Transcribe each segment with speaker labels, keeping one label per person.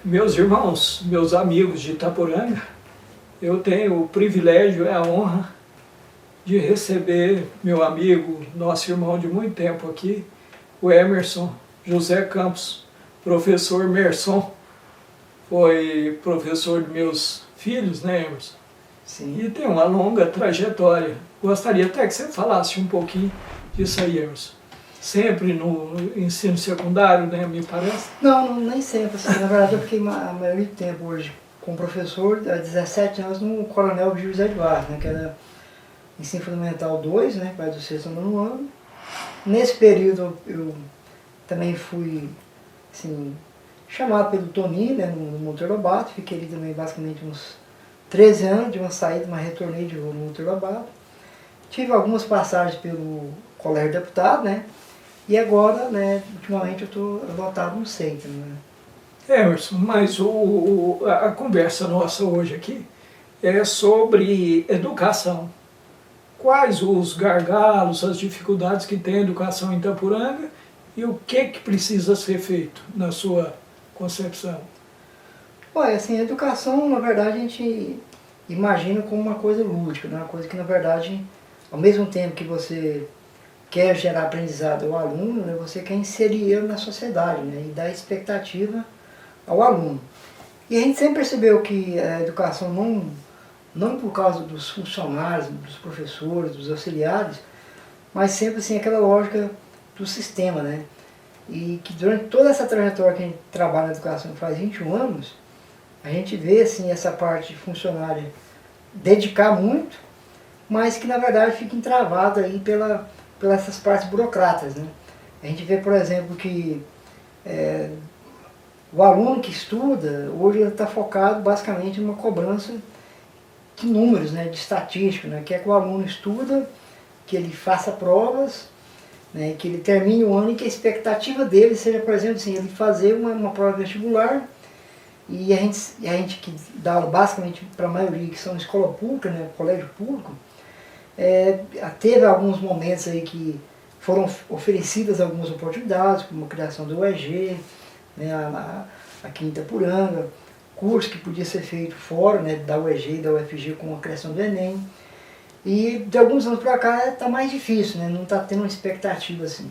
Speaker 1: Meus irmãos, meus amigos de Itaporanga, eu tenho o privilégio e a honra de receber meu amigo, nosso irmão de muito tempo aqui, o Emerson José Campos, professor Merson, foi professor de meus filhos, né, Emerson?
Speaker 2: Sim.
Speaker 1: E tem uma longa trajetória. Gostaria até que você falasse um pouquinho disso aí, Emerson. Sempre no ensino secundário, né, me parece?
Speaker 2: Não, nem sempre. Assim, na verdade, eu fiquei a maioria do tempo hoje como professor, há 17 anos, no Coronel José Eduardo, né, que era ensino fundamental 2, né, vai do sexto ao nono ano. Nesse período, eu também fui assim, chamado pelo Toninho, né, no Monteiro Lobato. Fiquei ali também basicamente uns 13 anos, de uma saída, mas retornei de novo no Monteiro Lobato. Tive algumas passagens pelo Colégio Deputado, né? E agora, né, ultimamente eu estou lotado no Seita, né?
Speaker 1: Emerson, mas a conversa nossa hoje aqui é sobre educação. Quais os gargalos, as dificuldades que tem a educação em Itaporanga e o que precisa ser feito na sua concepção?
Speaker 2: Olha, assim, a educação, na verdade, a gente imagina como uma coisa lúdica, né? Uma coisa que, na verdade, ao mesmo tempo que você quer gerar aprendizado ao aluno, né, você quer inserir ele na sociedade, né, e dar expectativa ao aluno. E a gente sempre percebeu que a educação não por causa dos funcionários, dos professores, dos auxiliares, mas sempre assim aquela lógica do sistema, né? E que durante toda essa trajetória que a gente trabalha na educação faz 21 anos, a gente vê assim essa parte funcionária dedicar muito, mas que na verdade fica entravado aí pelas essas partes burocratas, né? A gente vê, por exemplo, que o aluno que estuda, hoje ele está focado basicamente numa cobrança de números, né, de estatística, né? Quer que o aluno estuda, que ele faça provas, né, que ele termine o ano e que a expectativa dele seja, por exemplo, assim, ele fazer uma prova vestibular e a gente que dá aula basicamente para a maioria que são escola pública, né, colégio público, teve alguns momentos aí que foram oferecidas algumas oportunidades, como a criação do UEG, né, aqui em Itaporanga, curso que podia ser feito fora, né, da UEG e da UFG com a criação do Enem. E de alguns anos para cá está mais difícil, né, não está tendo uma expectativa assim.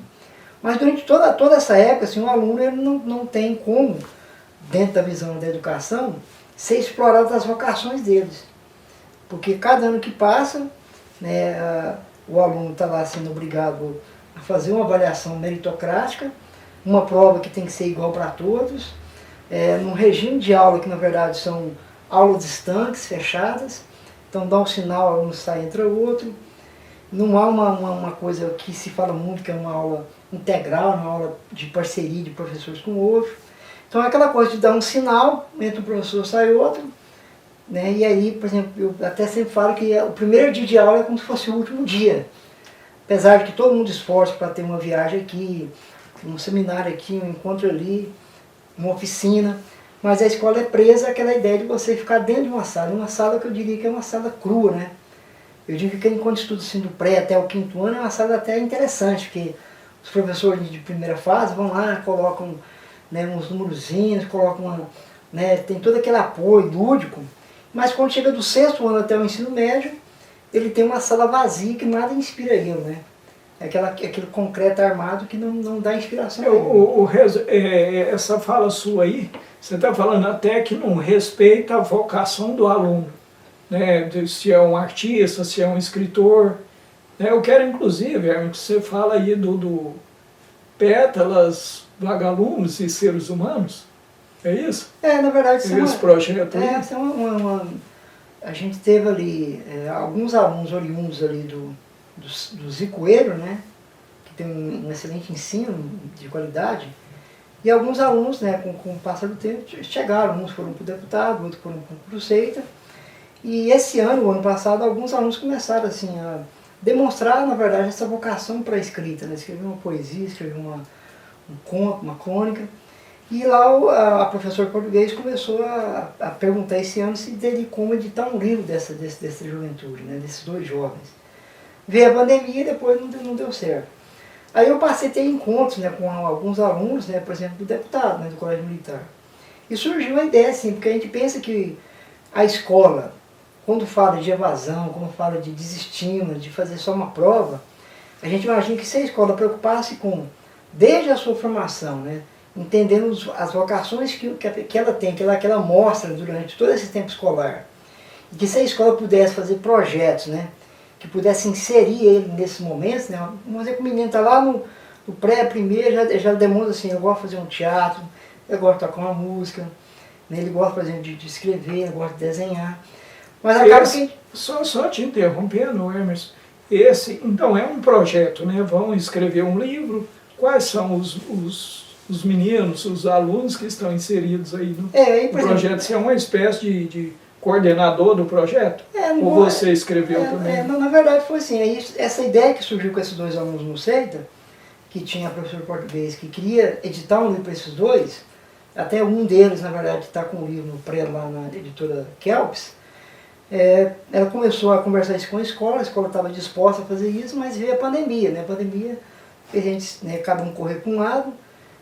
Speaker 2: Mas durante toda essa época, assim, o aluno ele não tem como, dentro da visão da educação, ser explorado as vocações deles. Porque cada ano que passa, né, o aluno está lá sendo obrigado a fazer uma avaliação meritocrática, uma prova que tem que ser igual para todos, num regime de aula que na verdade são aulas distantes, fechadas, então dá um sinal, o aluno sai, entra outro. Não há uma coisa que se fala muito, que é uma aula integral, uma aula de parceria de professores com o outro. Então é aquela coisa de dar um sinal, entra um professor, sai outro, né? E aí, por exemplo, eu até sempre falo que o primeiro dia de aula é como se fosse o último dia. Apesar de que todo mundo esforça para ter uma viagem aqui, um seminário aqui, um encontro ali, uma oficina, mas a escola é presa àquela ideia de você ficar dentro de uma sala que eu diria que é uma sala crua, né? Eu digo que enquanto estudo assim, do pré até o 5º ano é uma sala até interessante, porque os professores de primeira fase vão lá, colocam, né, uns númerozinhos, colocam né, tem todo aquele apoio lúdico, mas quando chega do 6º ano até o ensino médio, ele tem uma sala vazia que nada inspira ele, né? É aquele concreto armado que não dá inspiração.
Speaker 1: Essa fala sua aí, você está falando até que não respeita a vocação do aluno, né? Se é um artista, se é um escritor. Né? Eu quero, inclusive, que você fala aí do pétalas, vagalumes e seres humanos. É isso?
Speaker 2: Na verdade,
Speaker 1: esse projeto aí?
Speaker 2: A gente teve ali alguns alunos oriundos ali do Zicoeiro, né, que tem um excelente ensino de qualidade, e alguns alunos, né, com o passar do tempo, chegaram, uns foram para o deputado, outros foram para o Seita, e esse ano, o ano passado, alguns alunos começaram assim, a demonstrar, na verdade, essa vocação para a escrita, né, escrever uma poesia, escrever um conto, uma crônica, e lá a professora de português começou a perguntar esse ano se teria como editar um livro dessa juventude, né, desses dois jovens. Veio a pandemia e depois não deu certo. Aí eu passei a ter encontros, né, com alguns alunos, né, por exemplo, do deputado, né, do Colégio Militar. E surgiu a ideia assim, porque a gente pensa que a escola, quando fala de evasão, quando fala de desestímulo, de fazer só uma prova, a gente imagina que se a escola preocupasse com, desde a sua formação, né, entendendo as vocações que ela tem, que ela mostra durante todo esse tempo escolar, e que se a escola pudesse fazer projetos, né, que pudesse inserir ele nesses momentos, né, vamos dizer que o menino está lá no pré-primeiro, já demonstra assim, eu gosto de fazer um teatro, eu gosto de tocar uma música, né, ele gosta, por exemplo, de escrever, ele gosta de desenhar. Mas acaba que...
Speaker 1: Só te interrompendo, Emerson, esse, então, é um projeto, né? Vão escrever um livro, quais são os meninos, os alunos que estão inseridos aí no projeto? Você é uma espécie de coordenador do projeto? Ou você escreveu também?
Speaker 2: Na verdade foi assim, essa ideia que surgiu com esses dois alunos no CEITA, que tinha professor de português que queria editar um livro para esses dois, até um deles, na verdade, está com um livro no pré lá na editora Kelps, ela começou a conversar isso com a escola estava disposta a fazer isso, mas veio a pandemia, né? A pandemia fez a gente, né, cada um correr para um lado,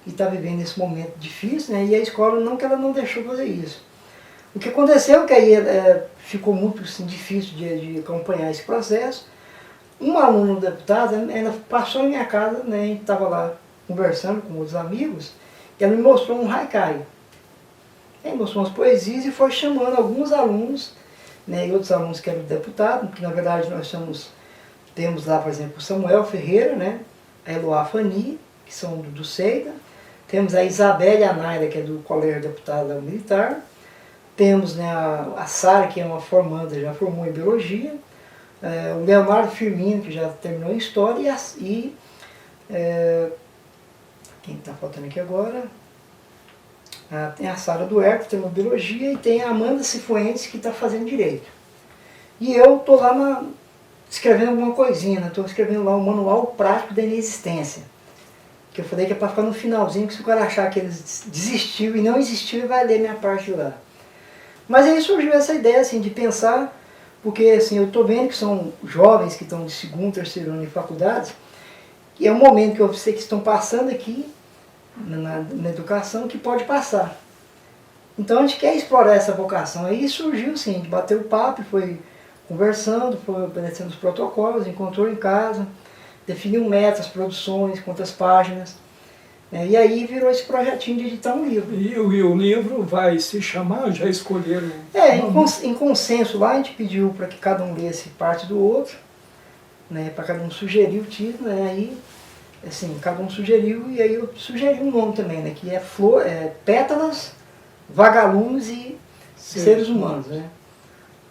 Speaker 2: e está vivendo esse momento difícil, né? E a escola não, que ela não deixou fazer isso. O que aconteceu é que aí ficou muito assim, difícil de acompanhar esse processo. Um aluno deputado, ela passou na minha casa, né? A gente estava lá conversando com os amigos, e ela me mostrou um haikai. Ela mostrou umas poesias e foi chamando alguns alunos, né, e outros alunos que eram deputados, que na verdade nós temos lá, por exemplo, o Samuel Ferreira, né, a Eloá Fani, que são do CEITA, temos a Isabelle Anaira, que é do Colégio Deputado Militar, temos, né, a Sara, que é uma formanda, já formou em Biologia, o Leonardo Firmino, que já terminou em História, quem está faltando aqui agora? Tem a Sara Duerto, que tem uma Biologia, e tem a Amanda Cifuentes, que está fazendo Direito. E eu estou lá escrevendo alguma coisinha, estou escrevendo lá um manual prático da inexistência. Que eu falei que é para ficar no finalzinho, que se o cara achar que eles desistiu e não existiu, ele vai ler minha parte lá. Mas aí surgiu essa ideia assim, de pensar, porque assim, eu estou vendo que são jovens que estão de segundo, terceiro ano em faculdades, e é um momento que eu sei que estão passando aqui, na educação, que pode passar. Então a gente quer explorar essa vocação. Aí surgiu assim, a gente bateu o papo, foi conversando, foi obedecendo os protocolos, encontrou em casa, definiu metas, produções, quantas páginas, né? E aí virou esse projetinho de editar um livro.
Speaker 1: E o livro vai se chamar, já escolheram?
Speaker 2: Em consenso lá a gente pediu para que cada um lesse parte do outro, né, para cada um sugerir o título, né, aí assim, cada um sugeriu, e aí eu sugeri um nome também, né, que é Pétalas, Vagalumes e Seres Humanos, né.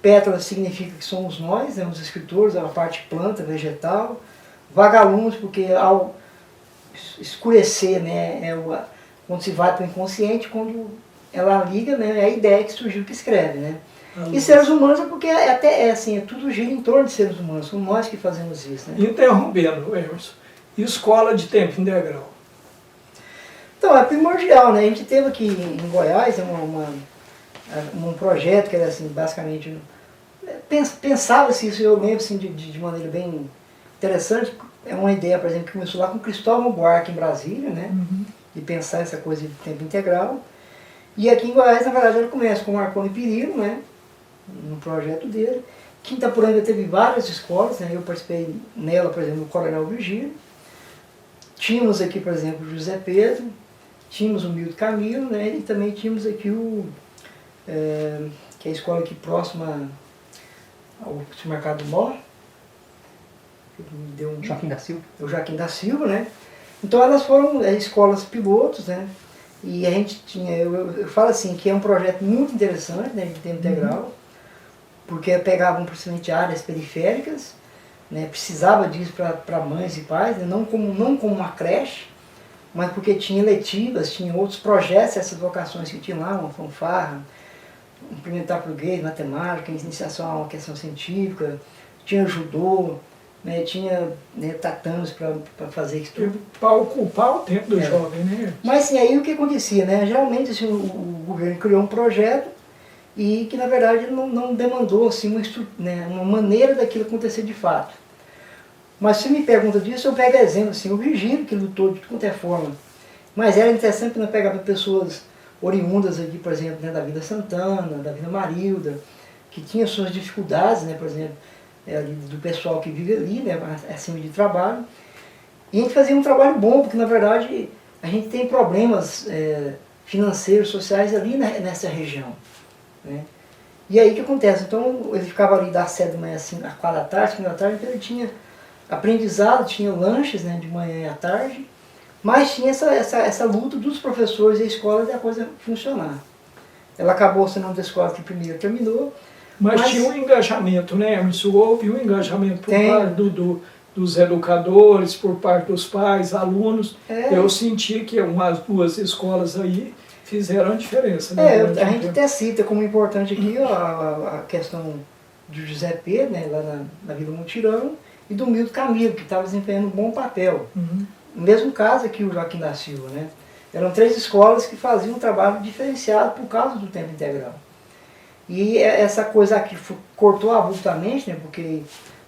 Speaker 2: Pétalas significa que somos nós, né, os escritores, a parte planta, vegetal. Vagalumes, porque ao escurecer, né, quando se vai para o inconsciente, quando ela liga, né, é a ideia que surgiu que escreve, né. E seres humanos é porque assim, tudo gira em torno de seres humanos, somos nós que fazemos isso, né.
Speaker 1: Interrompendo, Emerson, escola de tempo integral?
Speaker 2: Então, é primordial, né? A gente teve aqui em Goiás um projeto que era assim, basicamente, pensava-se isso, eu lembro assim, de maneira bem interessante. É uma ideia, por exemplo, que começou lá com Cristóvão Buarque em Brasília, né? De pensar essa coisa de tempo integral. E aqui em Goiás, na verdade, ele começa com o Marconi Perillo, né? No projeto dele. Quinta Poranga teve várias escolas, né? Eu participei nela, por exemplo, no Coronel Virgílio. Tínhamos aqui, por exemplo, o José Pedro, tínhamos o Milton Camilo, né, e também tínhamos aqui que é a escola aqui próxima ao supermercado Mó,
Speaker 3: Joaquim da Silva.
Speaker 2: O Joaquim da Silva, né. Então elas foram escolas pilotos, né, e a gente tinha, eu falo assim, que é um projeto muito interessante, né, de tempo integral, porque pegavam principalmente áreas periféricas, né, precisava disso para mães e pais, né, não como uma creche, mas porque tinha letivas, tinha outros projetos, essas vocações que tinha lá, uma fanfarra, implementar português, matemática, iniciação a uma questão científica, tinha judô, né, tinha, né, tatames para fazer isso tudo.
Speaker 1: Para ocupar o tempo do jovem, né?
Speaker 2: Mas assim, aí o que acontecia, né, geralmente assim, o governo criou um projeto e que na verdade não demandou assim, uma maneira daquilo acontecer de fato. Mas se me pergunta disso, eu pego exemplo, assim, o Virgílio, que lutou de qualquer forma. Mas era interessante que nós pegávamos pessoas oriundas aqui, por exemplo, né, da Vila Santana, da Vila Marilda, que tinha suas dificuldades, né, por exemplo, do pessoal que vive ali, né, acima de trabalho. E a gente fazia um trabalho bom, porque na verdade a gente tem problemas financeiros, sociais ali nessa região, né. E aí o que acontece? Então ele ficava ali das 7 da manhã assim, às 4 da tarde, 5 da tarde, então ele tinha aprendizado, tinha lanches, né, de manhã e à tarde, mas tinha essa luta dos professores e a escola de a coisa funcionar. Ela acabou sendo uma das escolas que primeiro terminou.
Speaker 1: Mas tinha um engajamento, né, Emerson? Houve um engajamento por parte dos educadores, por parte dos pais, alunos. Eu senti que umas 2 escolas aí fizeram a diferença. Né,
Speaker 2: a gente até cita como importante aqui a questão do José Pedro, né, lá na Vila Mutirão, e do Milton Camilo, que estava desempenhando um bom papel. No mesmo caso aqui o Joaquim da Silva, né? Eram 3 escolas que faziam um trabalho diferenciado por causa do tempo integral. E essa coisa aqui cortou abruptamente, né? Porque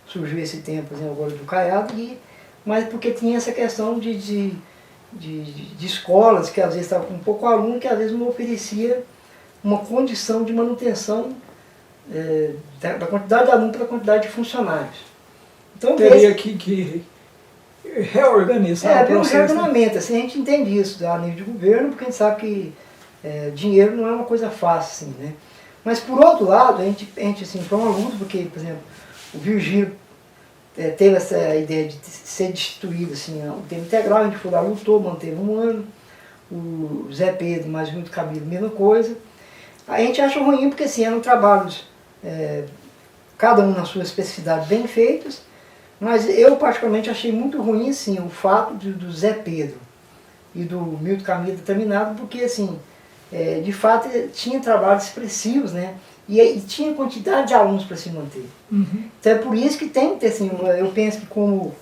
Speaker 2: surgiu esse tempo, por exemplo, agora do Caiado, mas porque tinha essa questão de escolas que às vezes estavam com pouco aluno, que às vezes não oferecia uma condição de manutenção da quantidade de alunos pela quantidade de funcionários. Então,
Speaker 1: teria que reorganizar o processo.
Speaker 2: Um reordenamento, assim, a gente entende isso a nível de governo, porque a gente sabe que dinheiro não é uma coisa fácil, assim, né? Mas por outro lado, a gente assim, foi uma luta, porque, por exemplo, o Virgílio teve essa ideia de ser destituído, assim, o tempo integral, a gente foi lá, lutou, manteve 1 ano, o Zé Pedro, mais muito Camilo, mesma coisa. A gente acha ruim porque, assim, eram trabalhos, cada um na sua especificidade, bem feitos, mas eu particularmente achei muito ruim, assim, o fato do Zé Pedro e do Milton Camilo terminado, porque, assim, de fato tinha trabalhos expressivos, né? E tinha quantidade de alunos para se manter. Então é por isso que tem que ter, assim, eu penso que como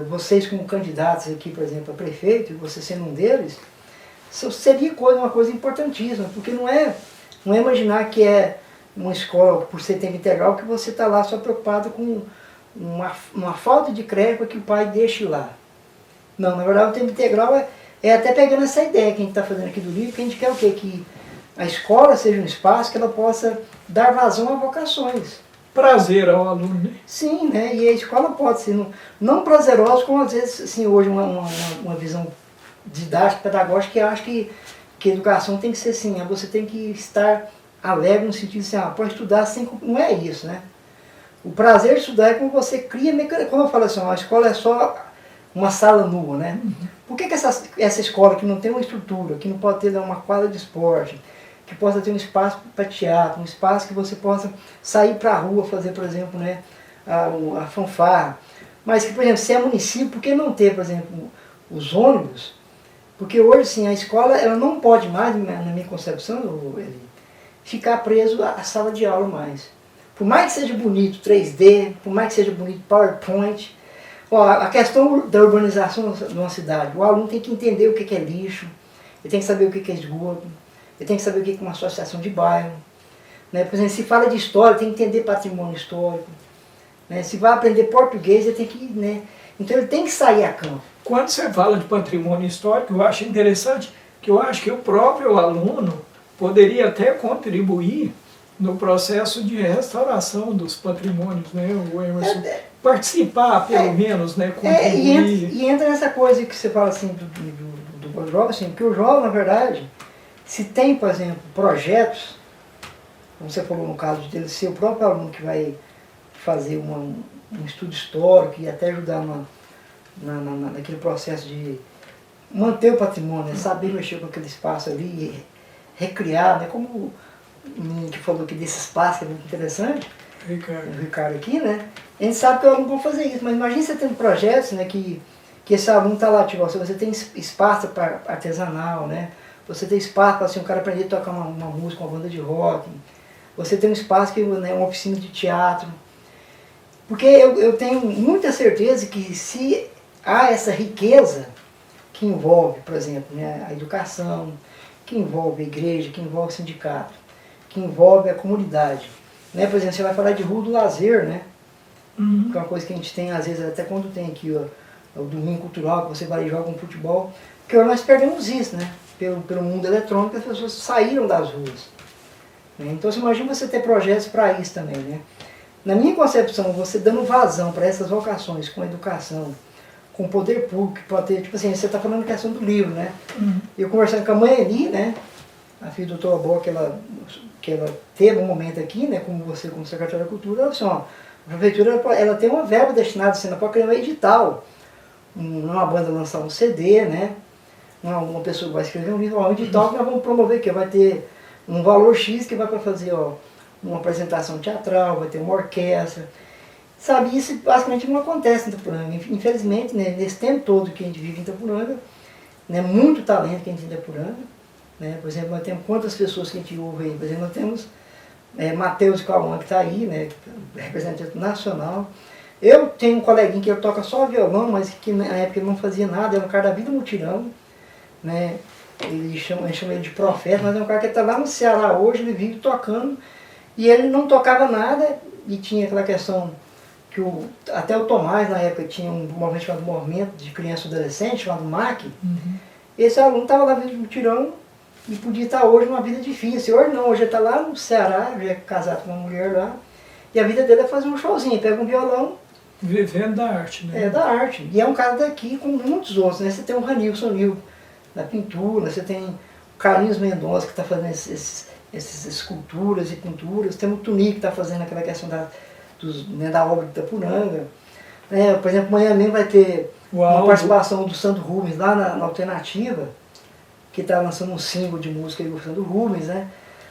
Speaker 2: vocês como candidatos aqui, por exemplo, a prefeito, e você sendo um deles, seria uma coisa importantíssima, porque não é imaginar que é uma escola, por ser tempo integral, que você está lá só preocupado com uma falta de crédito para que o pai deixe lá. Não, na verdade o tempo integral é até pegando essa ideia que a gente está fazendo aqui do livro, que a gente quer o quê? Que a escola seja um espaço que ela possa dar vazão a vocações.
Speaker 1: Prazer ao aluno, né?
Speaker 2: Sim, né? E a escola pode ser não prazerosa, como às vezes, assim, hoje uma visão didática, pedagógica, que acha que a educação tem que ser assim, você tem que estar alegre no sentido de assim, pode estudar sem... Não é isso, né? O prazer de estudar é quando você cria mecanismos. Como eu falo assim, a escola é só uma sala nua, né? Por que essa escola que não tem uma estrutura, que não pode ter uma quadra de esporte, que possa ter um espaço para teatro, um espaço que você possa sair para a rua, fazer, por exemplo, né, a fanfarra. Mas que, por exemplo, se é município, por que não ter, por exemplo, os ônibus? Porque hoje, sim, a escola ela não pode mais, na minha concepção, ficar preso à sala de aula mais. Por mais que seja bonito 3D, por mais que seja bonito PowerPoint, a questão da urbanização de uma cidade, o aluno tem que entender o que é lixo, ele tem que saber o que é esgoto, ele tem que saber o que é uma associação de bairro. Né? Por exemplo, se fala de história, tem que entender patrimônio histórico. Né? Se vai aprender português, ele tem que... Né? Então ele tem que sair a campo.
Speaker 1: Quando você fala de patrimônio histórico, eu acho interessante que eu acho que o próprio aluno poderia até contribuir no processo de restauração dos patrimônios, né? O Emerson participar, pelo menos, né? Contribuir.
Speaker 2: E entra nessa coisa que você fala assim do jovem, assim, porque o jovem, na verdade, se tem, por exemplo, projetos, como você falou no caso dele, ser o próprio aluno que vai fazer um estudo histórico e até ajudar naquele processo de manter o patrimônio, né? Saber mexer com aquele espaço ali, e recriar, né? Como o menino que falou aqui desse espaço, que é muito interessante, o Ricardo aqui, né? A gente sabe que o aluno pode fazer isso, mas imagine você tendo projetos, né, que esse aluno está lá, tipo, você tem espaço para artesanal, né? Você tem espaço para assim, um cara aprender a tocar uma música, uma banda de rock. Você tem um espaço que né, uma oficina de teatro. Porque eu tenho muita certeza que se há essa riqueza que envolve, por exemplo, né, a educação, que envolve a igreja, que envolve o sindicato, que envolve a comunidade. Né? Por exemplo, você vai falar de rua do lazer, né? Que é uma coisa que a gente tem, às vezes, até quando tem aqui o domingo cultural, que você vai e joga um futebol, porque nós perdemos isso, né? pelo mundo eletrônico, as pessoas saíram das ruas. Né? Então você imagina você ter projetos para isso também. Né? Na minha concepção, você dando vazão para essas vocações com educação, com poder público, pode ter, tipo assim, você está falando da questão do livro, né? Eu conversando com a mãe ali, né? A filha do doutor Abó, que ela teve um momento aqui, né? Como você, como secretária da Cultura, ela disse, ó, a prefeitura ela tem uma verba destinada assim, para criar um edital, uma banda lançar um CD, né? Uma pessoa vai escrever um livro, um edital que nós vamos promover, que vai ter um valor X que vai para fazer ó, uma apresentação teatral, vai ter uma orquestra. Sabe, isso basicamente não acontece em Itaporanga. Infelizmente, né, nesse tempo todo que a gente vive em Itaporanga, né, muito talento que a gente tem em Itaporanga. Né, por exemplo, nós temos quantas pessoas que a gente ouve aí? Por exemplo, nós temos Matheus Cauã, que está aí, né, representante nacional. Eu tenho um coleguinha que ele toca só violão, mas que na época ele não fazia nada, era um cara da vida mutirão. Né, ele chama ele de profeta, mas é um cara que está lá no Ceará hoje, ele vive tocando. E ele não tocava nada e tinha aquela questão que até o Tomás, na época, tinha um movimento chamado Movimento de Criança e Adolescente, chamado MAC. Esse aluno estava lá vindo de mutirão e podia estar hoje numa vida difícil. Hoje não, hoje ele está lá no Ceará, já é casado com uma mulher lá, e a vida dele é fazer um showzinho, pega um violão.
Speaker 1: Vivendo da arte, né?
Speaker 2: É, da arte. E é um cara daqui com muitos outros, né? Você tem o Ranilson Nil na pintura, você tem o Carlinhos Mendonça que está fazendo essas esculturas e pinturas, tem o Tuni que está fazendo aquela questão da obra de Itaporanga. Por exemplo, amanhã mesmo vai ter uma participação do Sandro Rubens lá na Alternativa, que está lançando um single de música do Sandro Rubens, né?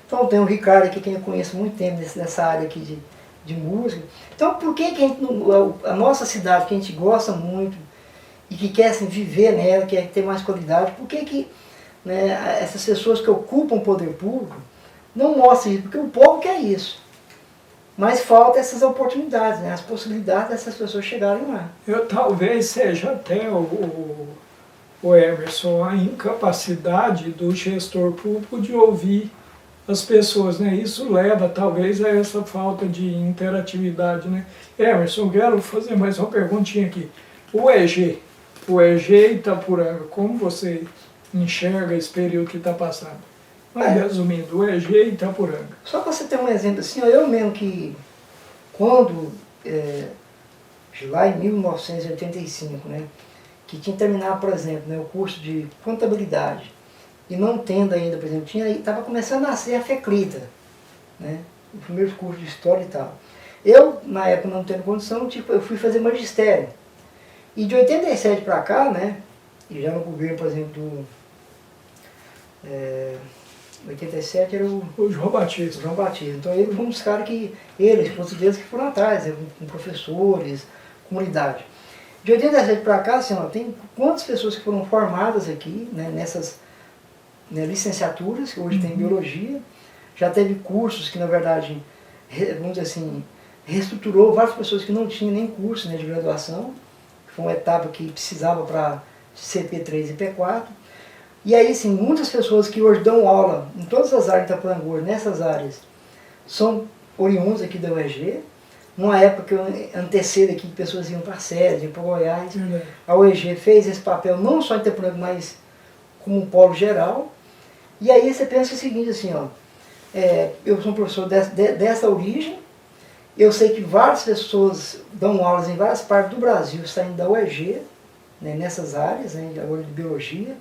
Speaker 2: Então tem o Ricardo aqui, que eu conheço há muito tempo nessa área aqui de música. Então por que a nossa cidade, que a gente gosta muito e que quer assim, viver nela, quer ter mais qualidade, por que né, essas pessoas que ocupam o poder público não mostram isso? Porque o povo quer isso. Mas falta essas oportunidades, né? As possibilidades dessas pessoas chegarem lá.
Speaker 1: Talvez seja até o Emerson, a incapacidade do gestor público de ouvir as pessoas, né? Isso leva talvez a essa falta de interatividade, né? Emerson, eu quero fazer mais uma perguntinha aqui. O EG Itaporanga, como você enxerga esse período que está passando? Mas resumindo, o EG Itaporanga.
Speaker 2: Só para você ter um exemplo assim, eu mesmo que quando, lá em 1985, né, que tinha terminado, por exemplo, né, o curso de contabilidade, e não tendo ainda, por exemplo, estava começando a nascer a FECLITA, né, o primeiro curso de história e tal. Eu, na época, não tendo condição, eu fui fazer magistério. E de 87 para cá, né, e já no governo, por exemplo, do 87 era o
Speaker 1: João Batista.
Speaker 2: João Batista. Então ele foi um dos caras que, eles, portugueses, que foram atrás, né, com professores, comunidade. De 87 para cá, assim, ó, tem quantas pessoas que foram formadas aqui, né, nessas licenciaturas, que hoje tem biologia, já teve cursos que, na verdade, vamos dizer assim, reestruturou várias pessoas que não tinham nem curso, né, de graduação, que foi uma etapa que precisava para CP3 e P4. E aí, sim, muitas pessoas que hoje dão aula em todas as áreas de Itaporanga, nessas áreas, são oriundos aqui da UEG. Numa época que eu antecede aqui, pessoas iam para a Sede, iam para Goiás. A UEG fez esse papel não só em Itaporanga, mas como um polo geral. E aí você pensa o seguinte, assim, ó, eu sou um professor dessa origem, eu sei que várias pessoas dão aulas em várias partes do Brasil, saindo da UEG, né, nessas áreas, né, de biologia.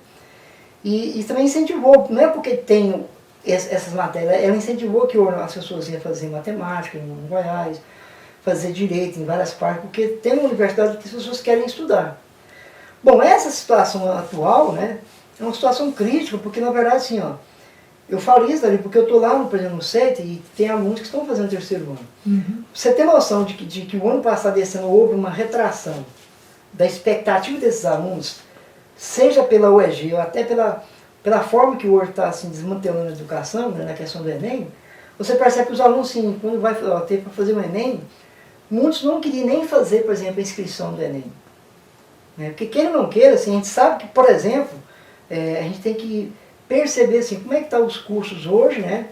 Speaker 2: E também incentivou, não é porque tem essas matérias, ela incentivou que as pessoas iam fazer matemática em Goiás, fazer direito em várias partes, porque tem uma universidade que as pessoas querem estudar. Bom, essa situação atual, né, é uma situação crítica, porque na verdade, assim, ó, eu falo isso ali porque eu estou lá, por exemplo, no CET e tem alunos que estão fazendo terceiro ano. Você tem noção de que o ano passado e esse ano houve uma retração da expectativa desses alunos, seja pela UEG ou até pela forma que hoje está assim, desmantelando a educação, né, na questão do Enem, você percebe que os alunos, assim, quando vai ter para fazer o Enem, muitos não queriam nem fazer, por exemplo, a inscrição do Enem. Né? Porque queira ou não queira, assim, a gente sabe que, por exemplo, a gente tem que perceber assim, como é que estão os cursos hoje, né?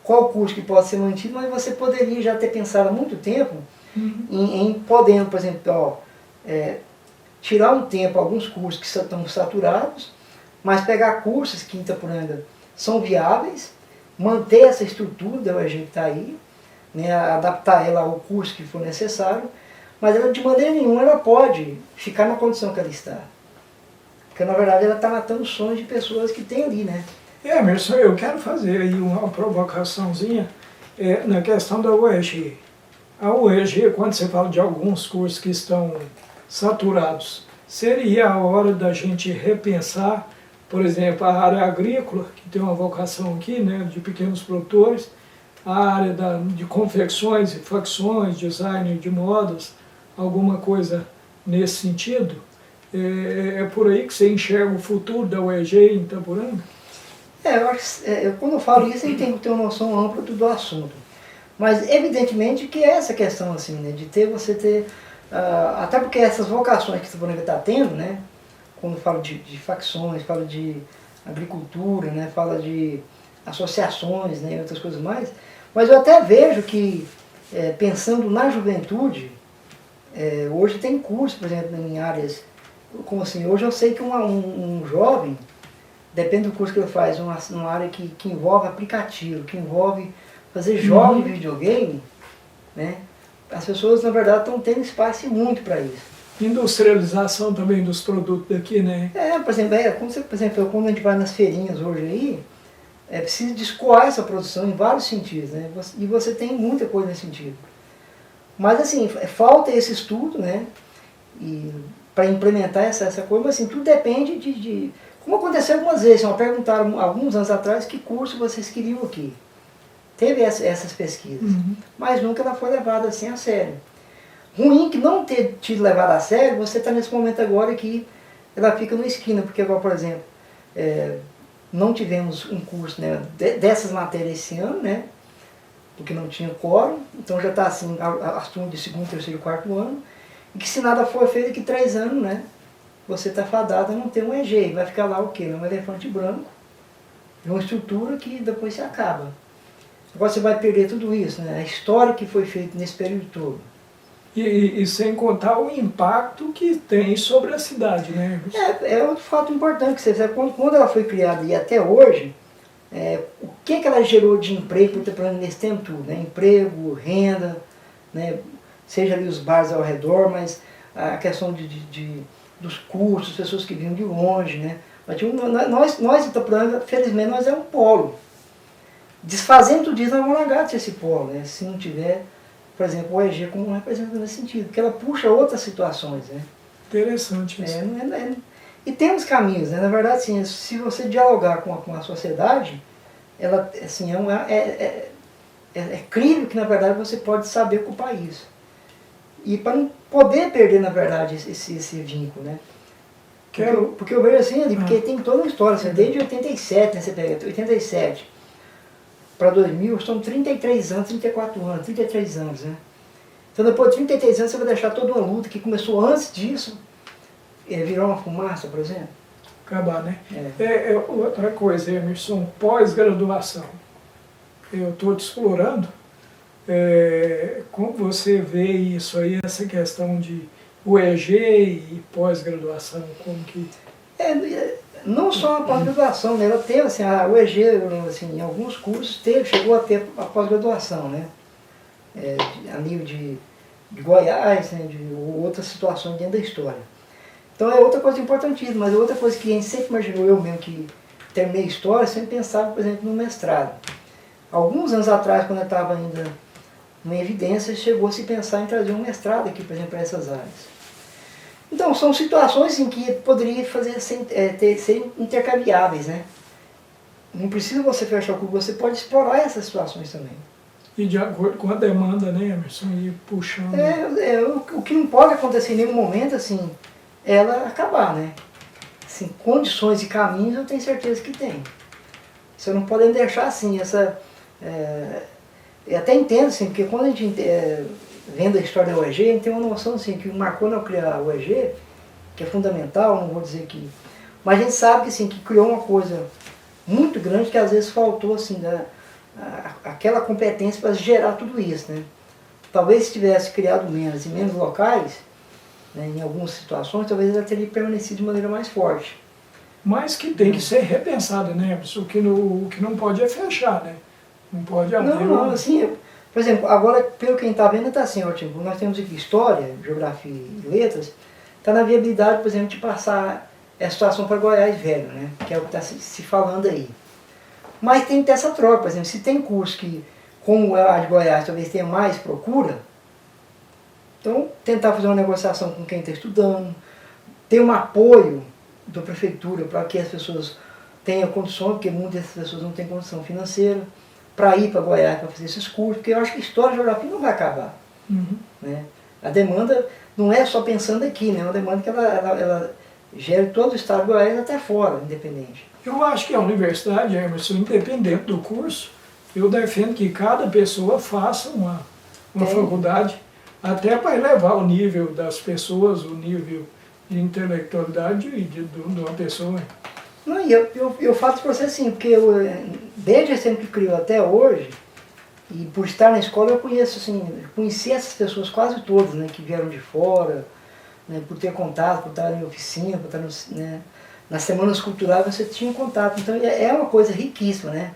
Speaker 2: Qual curso que pode ser mantido, mas você poderia já ter pensado há muito tempo em podendo, por exemplo, tirar um tempo alguns cursos que estão saturados, mas pegar cursos que em Itaporanga são viáveis, manter essa estrutura da UEG que está aí, né, adaptar ela ao curso que for necessário, mas ela de maneira nenhuma ela pode ficar na condição que ela está. Porque na verdade ela está matando sonhos de pessoas que tem ali, né?
Speaker 1: Emerson, eu quero fazer aí uma provocaçãozinha na questão da UEG. A UEG, quando você fala de alguns cursos que estão saturados, seria a hora da gente repensar, por exemplo, a área agrícola, que tem uma vocação aqui, né, de pequenos produtores, a área de confecções e facções, design de modas, alguma coisa nesse sentido. É por aí que você enxerga o futuro da UEG em Itaporanga?
Speaker 2: Eu acho que, quando eu falo isso, eu tenho que ter uma noção ampla do assunto. Mas evidentemente que é essa questão assim, né, de você ter, até porque essas vocações que Itaporanga está tendo, né, quando falo de facções, falo de agricultura, né, fala de associações, né, e outras coisas mais, mas eu até vejo que, pensando na juventude, hoje tem curso, por exemplo, em áreas, como assim, hoje eu sei que um jovem, depende do curso que ele faz, uma área que envolve aplicativo, que envolve fazer jogos de videogame, né, as pessoas na verdade estão tendo espaço muito para isso.
Speaker 1: Industrialização também dos produtos daqui, né?
Speaker 2: Por exemplo, quando a gente vai nas feirinhas hoje aí, é preciso de escoar essa produção em vários sentidos, né? E você tem muita coisa nesse sentido. Mas assim, falta esse estudo, né? E para implementar essa coisa, mas assim, tudo depende de como aconteceu algumas vezes, perguntaram alguns anos atrás que curso vocês queriam aqui. Teve essas pesquisas, mas nunca ela foi levada assim a sério. Ruim que não ter tido levado a sério, você está nesse momento agora que ela fica na esquina, porque agora, por exemplo, não tivemos um curso, né, dessas matérias esse ano, né, porque não tinha quórum, então já está assim, as turmas de segundo, terceiro e quarto ano, e que se nada for feito daqui 3 anos, né, você está fadado a não ter um EG, vai ficar lá o quê? Um elefante branco, uma estrutura que depois se acaba. Agora você vai perder tudo isso, né, a história que foi feita nesse período todo.
Speaker 1: E sem contar o impacto que tem sobre a cidade, né?
Speaker 2: É outro fato importante, que você sabe, quando ela foi criada e até hoje, o que ela gerou de emprego nesse tempo tudo, né? Emprego, renda, né? Seja ali os bares ao redor, mas a questão dos cursos, pessoas que vinham de longe, né? Nós Itaporanga, felizmente, nós é um polo. Desfazendo tudo isso, nós vamos largar de ser esse polo, né? Se não tiver, por exemplo, o OEG como um representante nesse sentido, porque ela puxa outras situações, né?
Speaker 1: Interessante isso.
Speaker 2: E temos caminhos, né? Na verdade, assim, se você dialogar com a sociedade, ela, assim, é crível que, na verdade, você pode saber ocupar isso. E para não poder perder, na verdade, esse vínculo, né? Porque eu vejo assim, porque tem toda uma história, assim, desde 87, né? Você pega 87 para 2000, são 33 anos, 34 anos, 33 anos, né? Então depois de 33 anos você vai deixar toda uma luta que começou antes disso, virar uma fumaça, por exemplo.
Speaker 1: Acabar, né? Outra coisa, Emerson, pós-graduação. Eu estou te explorando. Como você vê isso aí, essa questão de UEG e pós-graduação, como que...
Speaker 2: Não só a pós-graduação, né? Ela teve, assim, a UEG, assim, em alguns cursos, chegou a ter a pós-graduação, né? A nível de Goiás, né? De outras situações dentro da história. Então é outra coisa importantíssima, mas é outra coisa que a gente sempre imaginou, eu mesmo que terminei história, sempre pensava, por exemplo, no mestrado. Alguns anos atrás, quando eu estava ainda em evidência, chegou-se a pensar em trazer um mestrado aqui, por exemplo, para essas áreas. Então, são situações em que poderia ser intercambiáveis, né? Não precisa você fechar o curso, você pode explorar essas situações também.
Speaker 1: E de acordo com a demanda, né, Emerson, ir puxando...
Speaker 2: O que não pode acontecer em nenhum momento, assim, é ela acabar, né? Assim, condições e caminhos eu tenho certeza que tem. Você não pode deixar assim, eu até entendo, assim, porque quando a gente... vendo a história da UEG, a gente tem uma noção assim, que o Marconi ao criar a UEG, que é fundamental, não vou dizer que... Mas a gente sabe que, assim, que criou uma coisa muito grande que às vezes faltou assim, aquela competência para gerar tudo isso, né? Talvez se tivesse criado menos e menos locais, né, em algumas situações, talvez ela teria permanecido de maneira mais forte.
Speaker 1: mas que tem que ser repensada, né, Emerson? O que não pode é fechar, né? Não pode haver...
Speaker 2: Não, assim, por exemplo, agora, pelo que a gente está vendo, está assim, ó, tipo, nós temos aqui História, Geografia e Letras, está na viabilidade, por exemplo, de passar essa situação para Goiás Velho, né? Que é o que está se falando aí. Mas tem que ter essa troca, por exemplo, se tem curso que, como a de Goiás, talvez tenha mais procura, então tentar fazer uma negociação com quem está estudando, ter um apoio da prefeitura para que as pessoas tenham condição, porque muitas dessas pessoas não têm condição financeira, para ir para Goiás para fazer esses cursos, porque eu acho que História e Geografia não vai acabar. Né? A demanda não é só pensando aqui, né? É uma demanda que ela gera todo o estado de Goiás até fora, independente.
Speaker 1: Eu acho que a universidade, Emerson, independente do curso, eu defendo que cada pessoa faça uma faculdade, até para elevar o nível das pessoas, o nível de intelectualidade de uma pessoa.
Speaker 2: Não, e eu falo isso para você assim, porque desde esse tempo que criou até hoje, e por estar na escola eu conheço assim, conheci essas pessoas quase todas, né, que vieram de fora, né, por ter contato, por estar em oficina, por estar né, nas semanas culturais você tinha contato, então é uma coisa riquíssima, né?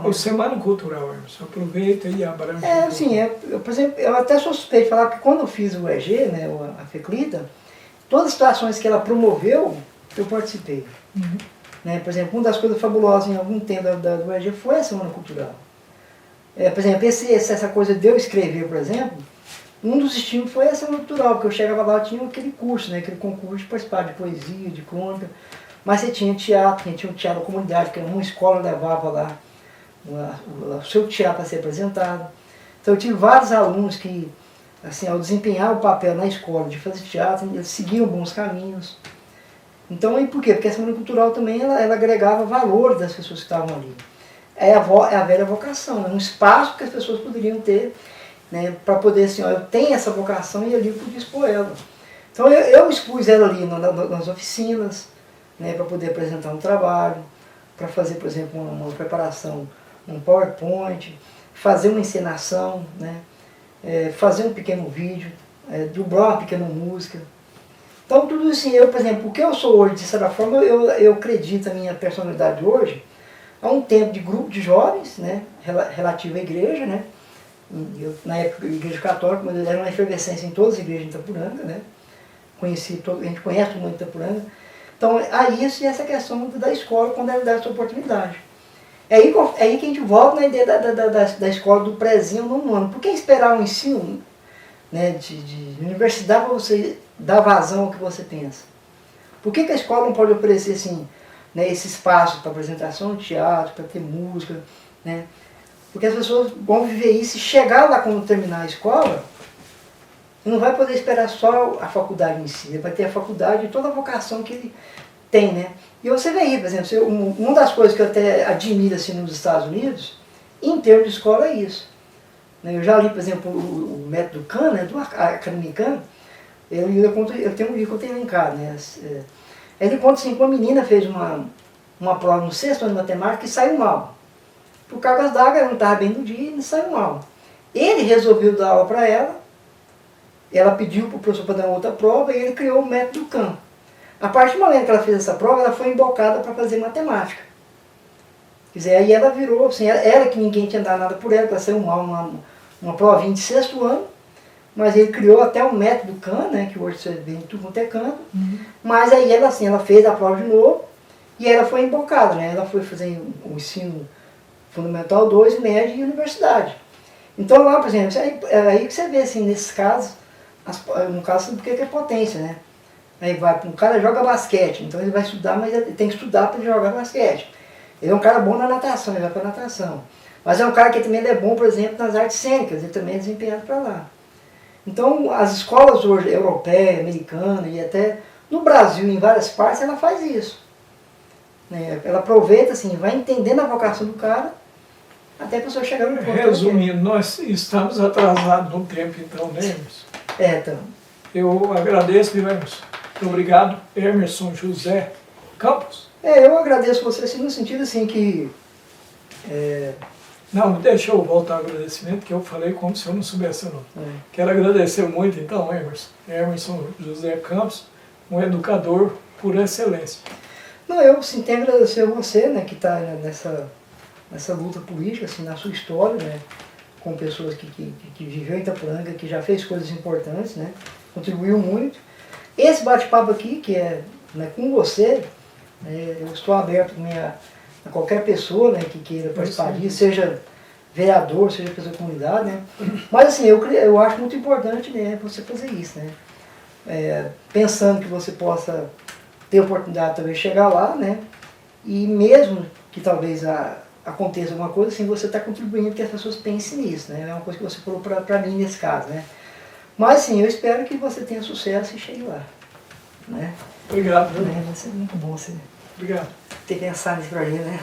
Speaker 1: O Semana Cultural, Emerson, aproveita e abrange.
Speaker 2: Assim, por exemplo, eu até sou suspeito de falar que quando eu fiz o EG, né, a FECLITA, todas as situações que ela promoveu, eu participei. Né? Por exemplo, uma das coisas fabulosas em algum tempo do EG foi a Semana Cultural. Por exemplo, essa coisa de eu escrever, por exemplo, um dos estímulos foi a Semana Cultural, porque eu chegava lá e tinha aquele curso, né, aquele concurso de participar de poesia, de crônica, mas você tinha teatro, tinha um teatro da comunidade, que uma escola levava lá o seu teatro a ser apresentado. Então eu tive vários alunos que, assim, ao desempenhar o papel na escola de fazer teatro, eles seguiam bons caminhos. Então, e por quê? Porque a Semana Cultural também ela agregava valor das pessoas que estavam ali. É a velha vocação, é um espaço que as pessoas poderiam ter, né, para poder, assim, ó, eu tenho essa vocação e ali eu podia expor ela. Então eu expus ela ali nas oficinas, né, para poder apresentar um trabalho, para fazer, por exemplo, uma preparação, um PowerPoint, fazer uma encenação, né, fazer um pequeno vídeo, dublar uma pequena música. Então tudo assim, eu, por exemplo, o que eu sou hoje, de certa forma, eu acredito a minha personalidade hoje, há um tempo de grupo de jovens, né, relativo à igreja, né, na época da igreja católica, mas era uma efervescência em todas as igrejas de Itapuranga, né, a gente conhece muito Itapuranga. Então, há isso e essa questão da escola, quando ela dá essa oportunidade. É aí que a gente volta na ideia da escola do prézinho no nono ano. Por que esperar um ensino, né, de universidade para você dar vazão ao que você pensa? Por que a escola não pode oferecer assim, né, esse espaço para apresentação de teatro, para ter música? Né? Porque as pessoas vão viver isso e chegar lá quando terminar a escola, não vai poder esperar só a faculdade em si, ele vai ter a faculdade e toda a vocação que ele tem, né? E você vê aí, por exemplo, uma das coisas que eu até admiro assim, nos Estados Unidos, em termos de escola, é isso. Eu já li, por exemplo, o método Kahn, né, do Academia Kahn, eu tenho um livro que eu tenho lá em casa, né? Ele conta assim, que uma menina fez uma prova no sexto ano de matemática e saiu mal. Por cargas d'água, ela não estava bem no dia e saiu mal. Ele resolveu dar aula para ela pediu para o professor para dar outra prova e ele criou o método Kahn. A partir do momento que ela fez essa prova, ela foi embocada para fazer matemática. Quer dizer, aí ela virou, assim, ela que ninguém tinha dado nada por ela, ela saiu mal uma provinha de sexto ano, mas ele criou até o método Kahn, né, que hoje você vê em tudo quanto é canto, mas aí ela, assim, ela fez a prova de novo e ela foi embocada, né, ela foi fazer o ensino fundamental 2, médio e universidade. Então lá, por exemplo, é aí que você vê, assim, nesses casos, no caso, porque é potência, né? Aí um cara joga basquete, então ele vai estudar, mas ele tem que estudar para ele jogar basquete. Ele é um cara bom na natação, ele vai para natação. Mas é um cara que também é bom, por exemplo, nas artes cênicas, ele também é desempenhado para lá. Então, as escolas hoje, europeia, americana e até no Brasil, em várias partes, ela faz isso. Né? Ela aproveita, assim, vai entendendo a vocação do cara, até a pessoa chegar no ponto.
Speaker 1: Resumindo, nós estamos atrasados no tempo, então, né, Emerson?
Speaker 2: Então.
Speaker 1: Eu agradeço, viu, Emerson? Muito obrigado, Emerson José Campos.
Speaker 2: Eu agradeço você, assim, no sentido, assim, que...
Speaker 1: Não, deixa eu voltar ao agradecimento, que eu falei como se eu não soubesse o nome. Quero agradecer muito, então, Emerson José Campos, um educador por excelência.
Speaker 2: Não, eu sim, tenho que agradecer a você, né, que está nessa luta política, assim, na sua história, né, com pessoas que viveu em Itaporanga, que já fez coisas importantes, né, contribuiu muito. Esse bate-papo aqui, que é, né, com você, eu estou aberto a qualquer pessoa, né, que queira participar disso, seja vereador, seja pessoa da comunidade, né. Mas assim, eu acho muito importante, né, você fazer isso, né, pensando que você possa ter a oportunidade de talvez chegar lá, né, e mesmo que talvez aconteça alguma coisa, assim, você está contribuindo que as pessoas pensem nisso, né, é uma coisa que você falou para mim nesse caso, né. Mas sim, eu espero que você tenha sucesso e chegue lá, né.
Speaker 1: Obrigado.
Speaker 2: Vai ser muito bom você
Speaker 1: Obrigado.
Speaker 2: ter pensado nisso pra gente, né.